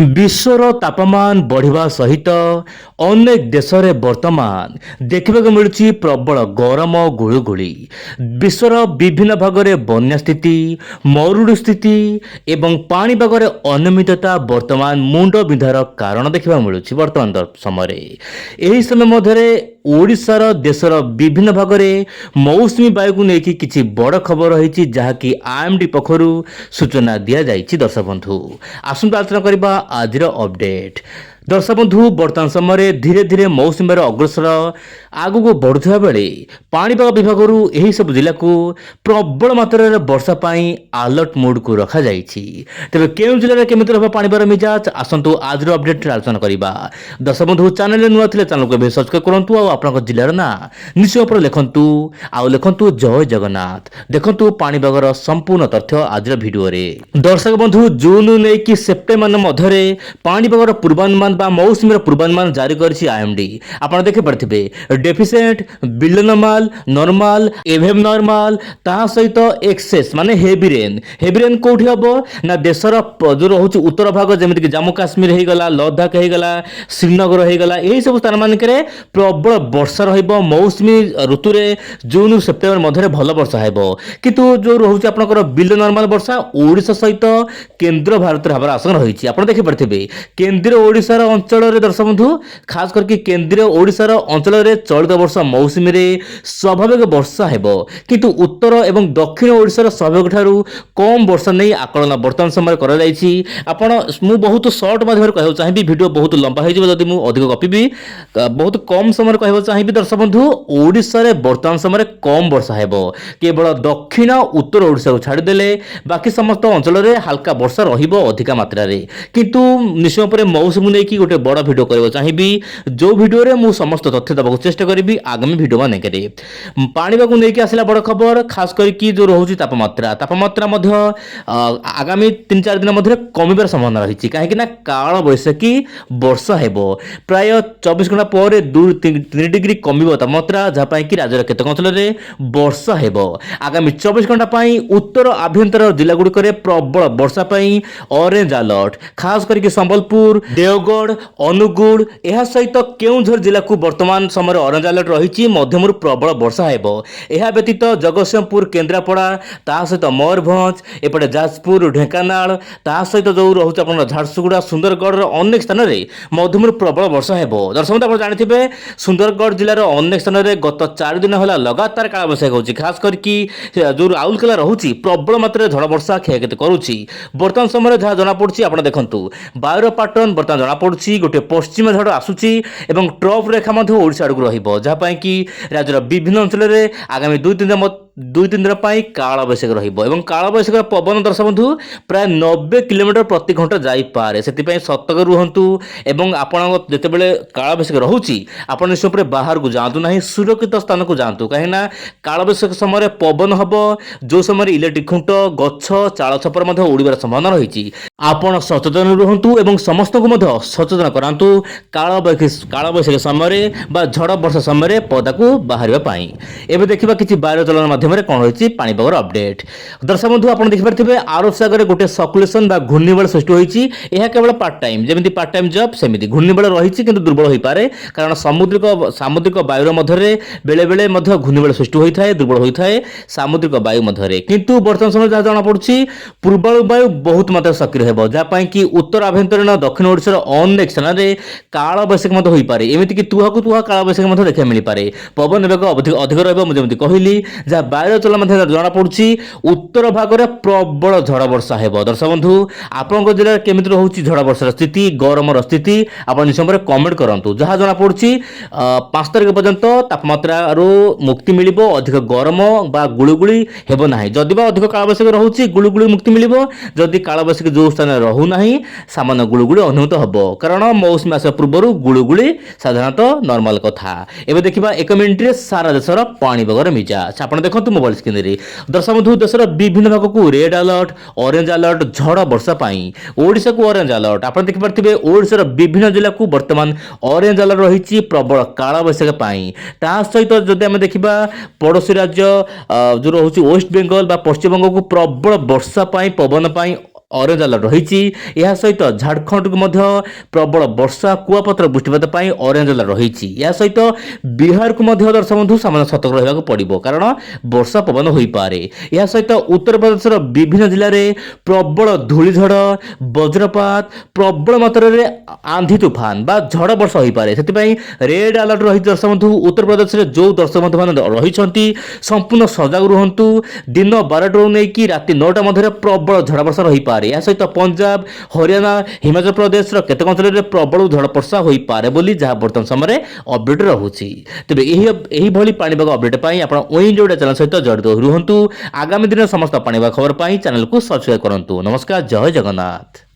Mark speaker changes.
Speaker 1: विश्वर तापमान बढ़िबा सहित अनेक देश में वर्तमान देखा मिलूँ प्रबल गरम गुळुगुळी। विश्वर विभिन्न भाग में बन्या स्थिति, मरुड़ी स्थिति एवं पाणीपागर अनियमितता वर्तमान मुंड विंधार कारण देखा मिलूँ। वर्तमान समय यही समय मध्य ओडिशार देशर विभिन्न भाग में मौसुमी वायु को लेकिन किसी बड़ खबर रही जहाँकि आईएमडी पक्षर सूचना दि जाइए। दर्शक बंधु आसंतु आलोचना करबा आजिर अपडेट। दर्शक बंधु वर्तमान समय धीरे धीरे मौसुमी अग्रसर आगक बढ़ुवा बेले पाणीपाग विभाग यही सब जिला को प्रबल मात्रा वर्षा अलर्ट मोड को रखा जाइछि। तेबे केउं जिले केमिति रहबा पाणीपाग मिजाज आसंतु आजिर अपडेट आलोचना करबा। दर्शक बंधु चैनल नुआ थिले चैनल को सब्सक्राइब करंतु आ आपन जिलार ना निश्चय पर लिखंतु आ लिखंतु जय जगन्नाथ। देखंतु पाणीपागर संपूर्ण तथ्य आजिर वीडियो रे। दर्शक बंधु जून नै कि सेप्टेम्बर मध्य पाणीपागर पूर्वानुमान मौसुमी पूर्वानुमान जारी करिछि आईएमडी। आपण देखि पारथिबे डेफिसिएंट, बिलो नॉर्मल, नॉर्मल, एवं नॉर्मल ता सहित एक्सेस माने हेवी रेन कोठी हबो ना देशर जो रहउछि उत्तर भाग जेमिति कि जम्मू काश्मीर हे गला, लद्दाख हे गला, श्रीनगर हे गला, एही सब स्थान मान करे प्रबल वर्षा रहिबो। मौसुमी ऋतु रे जून सेप्टेम्बर मध्य भल वर्षा हेबो, किंतु जो रहउछि आपनकर बिलो नॉर्मल वर्षा ओडिसा सहित केंद्र भारत रे हबार आशंका रहिछि। आपण देखि पारथिबे केंद्र ओडिसा अंचल दर्शक बंधु खास करके केंद्रीय ओडिशार अंचल रे चलित वर्ष मौसुमी रे स्वाभाविक वर्षा हेबो, किंतु उत्तर एवं दक्षिण ओडिशार स्वाभाविक ठारू कम वर्षा नहीं आकलन वर्तमान समय करा जायछि। आपण मु बहुत शॉर्ट माध्यम रे कहउ चाहिबी, वीडियो बहुत लंबा हे जिवो जदि मु अधिक गपिबी बहुत कम समय कहउ चाहिबी। दर्शक बंधु ओडिसा रे वर्तमान समय कम वर्षा हेबो, केवल दक्षिण उत्तर ओडिसा को छाडी देले बाकी समस्त अंचल रे हल्का वर्षा रहिबो अधिका मात्रा रे। किंतु निश्चय पर मौसुमी नहीं कि गोटे बड़ वीडियो करबो चाहिबी, जो वीडियो रे मु समस्त तथ्य दबाक चेष्टा करिबी आगामी वीडियो माने करे। पाणीपाग नहीं कि आसिला बड़ खबर खास करके जो रहउछि तापमात्रा मध्य आगामी 3-4 दिन मध्य कमिबार संभावना रहिछि, काहेकि ना काल बैसाखी वर्षा हेबो। प्राय 24 घंटा पर 2-3 डिग्री कमिबो तापमात्रा, जहा पई कि राज्यर केतक अंचल रे वर्षा हेबो। आगामी 24 घंटा पई उत्तर आभ्यंतर जिला गुडी करे प्रबल वर्षा पई ऑरेंज अलर्ट, खास करके संबलपुर, देवगढ़, अनुगुड़ यह सहित केउझर जिला को वर्तमान समय ऑरेंज अलर्ट रही मध्यम प्रबल वर्षा हेबो। यह व्यतीत जगतसिंहपुर, केन्द्रापड़ा ता सहित मयूरभंज एपटे जाजपुर, ढेंकानाल ता सहित जो रोच झारसुगुड़ा, सुंदरगढ़ अनेक स्थान में मध्यम प्रबल वर्षा हेबो। दर्शक आप जानते सुंदरगढ़ जिलार अनेक स्थान में गत 4 दिन है लगातार कालबैशाखी होची, खास करके जो राउरकेला रहुची प्रबल मात्रा झड़ वर्षा क्षयक्षति करुची। वर्तमान समय जहाँ जनापड़ी आप देखु वायुर पैटर्न बर्तमान जनापड़ी गोटे पश्चिम झड़ आसूची एवं ट्रफ रेखा ओडिशा आड़क रहिबो, जहाँ कि राज्यर विभिन्न अंचल में आगामी 2-3 दिन काल बैशाखी रहिबो एवं काल बैशाखी पवन दर्शक बंधु प्राय 90 किलोमीटर प्रति घंटा जाइपारे। से सतर्क रुहंतु एवं आपण जितेबाला काल बैशाखी रहुची आपण निश्चय बाहर को जातु ना, सुरक्षित स्थान को जातु, कहीं काल बैशाखी समय पवन हम जो समय इलेक्ट्रिक खुंट गछ चाल छपर उड़ार संभावना रही। आपण सचेतन रुहंतु एवं समस्त को सचेतन करांतु काल बैशाखी समय बा झड़ वर्षा समय पदा को बाहर एवं देखा कि वायु चलन माध्यम कौन रही पाणीपागर अपडेट। दर्शक बंधु आप देखिए आरब सागर गोटे सर्कुलेशन बा घूर्णिबल सृष्टि होती, यह केवल पार्ट टाइम जमी पार्ट टाइम जब सेमती घूर्णिबल रही किंतु दुर्बल हो पारे, कारण सामुद्रिक वायुर मध्य बेले बेले घूर्णिबल सृष्टि होता है, दुर्बल होता है सामुद्रिक वायु मध्य। किंतु वर्तमान समय जहाँ जनापड़ी पूर्वाणु वायु बहुत मात्रा सक्रिय है, जहाँ कि उत्तर आभ्यंतरीण दक्षिण ओडिशार अनेक स्थान में काल बैशाखी हो पारे, एमती कि तुहा को तुहा काल बैशाखी देखा मिल पारे। पवन बेग अधिक रही कहली जहाँ वायु चलन जनापड़ी उत्तर भाग में प्रबल झड़ वर्षा हेबो। दर्शक बंधु आपन जिले केमिति रहउछि झड़ वर्षार स्थिति, गरमर स्थिति आप निश्चय कमेंट करंतु। जहाँ जनापड़ी 5 तारिख पर्यंत तापमात्रा मुक्ति मिलिबो, अधिक गरम बा गुळुगुळी हेबो नाही। जदि बा अधिक काल बैशाखी रहउछि गुळुगुळी मुक्ति मिलिबो, जदि काल बैशाखी जो स्थान रहू नाही सामान्य गुळुगुळी अनुभूत हबो, कारण मौसुमी आसा पूर्व गुळुगुळी साधारणतः नॉर्मल कथा। एबे देखिबा 1 मिनिट रे सारा देशर पाणीपागर मिजाज आपण देखंतु मोबाइल स्क्रीन रे। दर्शक बंधु देशर विभिन्न भाग को रेड अलर्ट, ऑरेंज अलर्ट झड़ वर्षा पाई ओडिशा को ऑरेंज अलर्ट आपण देखि पारथिबे। ओडिशार विभिन्न जिला को वर्तमान ऑरेंज अलर्ट रही प्रबल काल बैशाखी पाई। ता सहित जदि हम देखिबा पड़ोसी राज्य जो रहउछि वेस्ट बेंगल बा पश्चिम बंग को प्रबल वर्षा पाई पवन पाई ଅରେଞ୍ଜ ଆଲର୍ଟ ରହିଛି। ଏହା ସହିତ ଝାଡ଼ଖଣ୍ଡକୁ ମଧ୍ୟ ପ୍ରବଳ ବର୍ଷା କୁଆପଥର ବୃଷ୍ଟିପାତ ପାଇଁ ଅରେଞ୍ଜ ଆଲର୍ଟ ରହିଛି। ଏହା ସହିତ ବିହାରକୁ ମଧ୍ୟ ଦର୍ଶକ ବନ୍ଧୁ ସାମାନ୍ୟ ସତର୍କ ରହିବାକୁ ପଡ଼ିବ, କାରଣ ବର୍ଷା ପବନ ହୋଇପାରେ। ଏହା ସହିତ ଉତ୍ତରପ୍ରଦେଶର ବିଭିନ୍ନ ଜିଲ୍ଲାରେ ପ୍ରବଳ ଧୂଳିଝଡ଼, ବଜ୍ରପାତ, ପ୍ରବଳ ମାତ୍ରାରେ ଆନ୍ଧି ତୁଫାନ ବା ଝଡ଼ ବର୍ଷା ହୋଇପାରେ। ସେଥିପାଇଁ ରେଡ୍ ଆଲର୍ଟ ରହିଛି ଦର୍ଶକ ବନ୍ଧୁ। ଉତ୍ତରପ୍ରଦେଶରେ ଯେଉଁ ଦର୍ଶକ ବନ୍ଧୁମାନେ ରହିଛନ୍ତି ସମ୍ପୂର୍ଣ୍ଣ ସଜାଗ ରୁହନ୍ତୁ। ଦିନ 12ଟାରୁ ନେଇକି ରାତି 9ଟା ମଧ୍ୟରେ ପ୍ରବଳ ଝଡ଼ ବର୍ଷା ରହିପାରେ। ଏହା ସହିତ ପଞ୍ଜାବ, ହରିୟାଣା, ହିମାଚଳ ପ୍ରଦେଶର କେତେକ ଅଞ୍ଚଳରେ ପ୍ରବଳ ଝଡ଼ ବର୍ଷା ହୋଇପାରେ ବୋଲି ଯାହା ବର୍ତ୍ତମାନ ସମୟରେ ଅପଡେଟ୍ ରହୁଛି। ତେବେ ଏହିଭଳି ପାଣିପାଗ ଅପଡେଟ୍ ପାଇଁ ଆପଣ ୱିଣ୍ଡ ଓଡ଼ିଆ ଚ୍ୟାନେଲ ସହିତ ଜଡ଼ିତ ରୁହନ୍ତୁ। ଆଗାମୀ ଦିନରେ ସମସ୍ତ ପାଣିପାଗ ଖବର ପାଇଁ ଚ୍ୟାନେଲକୁ ସବସ୍କ୍ରାଇବ୍ କରନ୍ତୁ। ନମସ୍କାର, ଜୟ ଜଗନ୍ନାଥ।